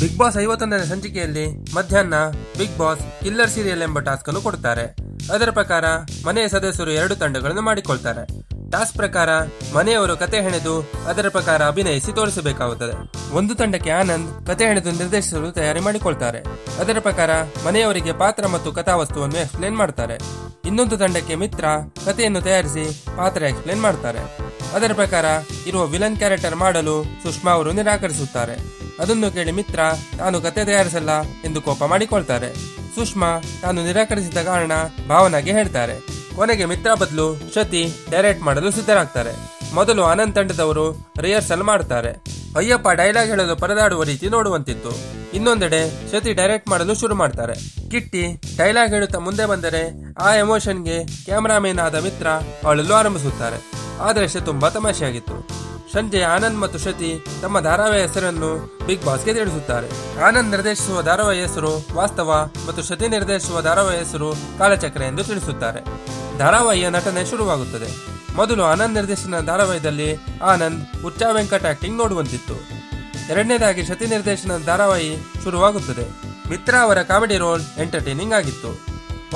Big boss 51ನೇ ಸಂಚಿಕೆಯಲ್ಲಿ ಮಧ್ಯಾಹ್ನ big boss killer serial ಎಂಬ ಟಾಸ್ಕ್ ಅನ್ನು ಕೊಡ್ತಾರೆ. ಅದರ ಪ್ರಕಾರ ಮನೆಯ ಸದಸ್ಯರು 2 ತಂಡಗಳನ್ನು ಮಾಡಿಕೊಳ್ತಾರೆ. ಟಾಸ್ಕ್ ಪ್ರಕಾರ ಮನೆಯವರು ಕತೆ ಹೆಣೆದು ಅದರ ಪ್ರಕಾರ ಅಭಿನಯಿಸಿ ತೋರಿಸಬೇಕಾಗುತ್ತದೆ. ಒಂದು ತಂಡಕ್ಕೆ ಆನಂದ್ ಕತೆ ಹೆಣೆದು ನಿರ್ದೇಶಿಸಲು ತಯಾರಿ ಮಾಡಿಕೊಳ್ತಾರೆ. ಅದರ ಪ್ರಕಾರ ಮನೆಯವರಿಗೆ ಪಾತ್ರ ಮತ್ತು ಕಥಾವಸ್ತುವನ್ನು ಎಕ್ಸ್ಪ್ಲೇನ್ ಮಾಡ್ತಾರೆ. ಇನ್ನೊಂದು ತಂಡಕ್ಕೆ ಮಿತ್ರ ಕಥೆಯನ್ನು ತಯಾರಿಸಿ ಪಾತ್ರ ಎಕ್ಸ್ಪ್ಲೇನ್ ಮಾಡ್ತಾರೆ. ಅದರ ಪ್ರಕಾರ ಇರುವ ವಿಲನ್ ಕ್ಯಾರೆಕ್ಟರ್ ಮಾಡಲು ಸುಷ್ಮಾ ಅವರು ನಿರಾಕರಿಸುತ್ತಾರೆ. ಅದನ್ನು ಕೇಳಿ ಮಿತ್ರ ತಾನು ಕತೆ ತಯಾರಿಸಲ್ಲ ಎಂದು ಕೋಪ ಮಾಡಿಕೊಳ್ತಾರೆ. ಸುಷ್ಮಾ ತಾನು ನಿರಾಕರಿಸಿದ ಕಾರಣ ಭಾವನಾಗೆ ಹೇಳ್ತಾರೆ. ಕೊನೆಗೆ ಮಿತ್ರ ಬದಲು ಶ್ರುತಿ ಡೈರೆಕ್ಟ್ ಮಾಡಲು ಸಿದ್ಧರಾಗ್ತಾರೆ. ಮೊದಲು ಆನಂದ್ ತಂಡದವರು ರಿಹರ್ಸಲ್ ಮಾಡ್ತಾರೆ. ಅಯ್ಯಪ್ಪ ಡೈಲಾಗ್ ಹೇಳಲು ಪರದಾಡುವ ರೀತಿ ನೋಡುವಂತಿತ್ತು. ಇನ್ನೊಂದೆಡೆ ಶ್ರುತಿ ಡೈರೆಕ್ಟ್ ಮಾಡಲು ಶುರು ಮಾಡ್ತಾರೆ. ಕಿಟ್ಟಿ ಡೈಲಾಗ್ ಹೇಳುತ್ತಾ ಮುಂದೆ ಬಂದರೆ ಆ ಎಮೋಷನ್ಗೆ ಕ್ಯಾಮರಾಮೇನ್ ಆದ ಮಿತ್ರ ಅಳಲು ಆರಂಭಿಸುತ್ತಾರೆ. ಆ ದೃಶ್ಯ ತುಂಬಾ ತಮಾಷೆಯಾಗಿತ್ತು. ಸಂಜೆ ಆನಂದ್ ಮತ್ತು ಶ್ರುತಿ ತಮ್ಮ ಧಾರಾವಾಹಿ ಹೆಸರನ್ನು ಬಿಗ್ ಬಾಸ್ಗೆ ತಿಳಿಸುತ್ತಾರೆ. ಆನಂದ್ ನಿರ್ದೇಶಿಸುವ ಧಾರಾವಾಹಿ ಹೆಸರು ವಾಸ್ತವ ಮತ್ತು ಶ್ರುತಿ ನಿರ್ದೇಶಿಸುವ ಧಾರಾವಾಹಿ ಹೆಸರು ಕಾಲಚಕ್ರ ಎಂದು ತಿಳಿಸುತ್ತಾರೆ. ಧಾರಾವಾಹಿಯ ನಟನೆ ಶುರುವಾಗುತ್ತದೆ. ಮೊದಲು ಆನಂದ್ ನಿರ್ದೇಶನ ಧಾರಾವಾಹಿಯಲ್ಲಿ ಆನಂದ್ ಹುಚ್ಚ ವೆಂಕಟ್ ಆಕ್ಟಿಂಗ್ ನೋಡುವಂತಿತ್ತು. ಎರಡನೇದಾಗಿ ಶ್ರುತಿ ನಿರ್ದೇಶನದ ಧಾರಾವಾಹಿ ಶುರುವಾಗುತ್ತದೆ. ಮಿತ್ರ ಅವರ ಕಾಮಿಡಿ ರೋಲ್ ಎಂಟರ್ಟೈನಿಂಗ್ ಆಗಿತ್ತು.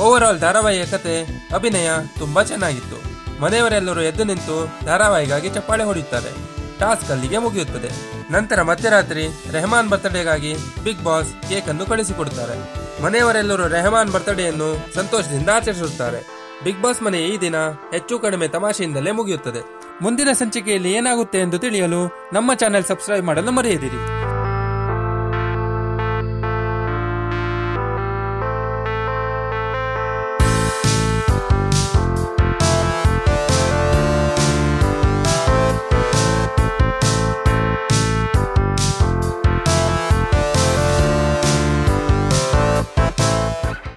ಓವರ್ ಆಲ್ ಧಾರಾವಾಹಿಯ ಕತೆ ಅಭಿನಯ ತುಂಬಾ ಚೆನ್ನಾಗಿತ್ತು. ಮನೆಯವರೆಲ್ಲರೂ ಎದ್ದು ನಿಂತು ಧಾರಾವಾಹಿಗಾಗಿ ಚಪ್ಪಾಳೆ ಹೊಡೆಯುತ್ತಾರೆ. ಟಾಸ್ಕ್ ಅಲ್ಲಿಗೆ ಮುಗಿಯುತ್ತದೆ. ನಂತರ ಮಧ್ಯರಾತ್ರಿ ರೆಹಮಾನ್ ಬರ್ತ್ಡೇಗಾಗಿ ಬಿಗ್ ಬಾಸ್ ಕೇಕ್ ಅನ್ನು ಕಳಿಸಿಕೊಡುತ್ತಾರೆ. ಮನೆಯವರೆಲ್ಲರೂ ರೆಹಮಾನ್ ಬರ್ತ್ಡೇಯನ್ನು ಸಂತೋಷದಿಂದ ಆಚರಿಸುತ್ತಾರೆ. ಬಿಗ್ ಬಾಸ್ ಮನೆ ಈ ದಿನ ಹೆಚ್ಚು ಕಡಿಮೆ ತಮಾಷೆಯಿಂದಲೇ ಮುಗಿಯುತ್ತದೆ. ಮುಂದಿನ ಸಂಚಿಕೆಯಲ್ಲಿ ಏನಾಗುತ್ತೆ ಎಂದು ತಿಳಿಯಲು ನಮ್ಮ ಚಾನೆಲ್ ಸಬ್ಸ್ಕ್ರೈಬ್ ಮಾಡಲು ಮರೆಯದಿರಿ.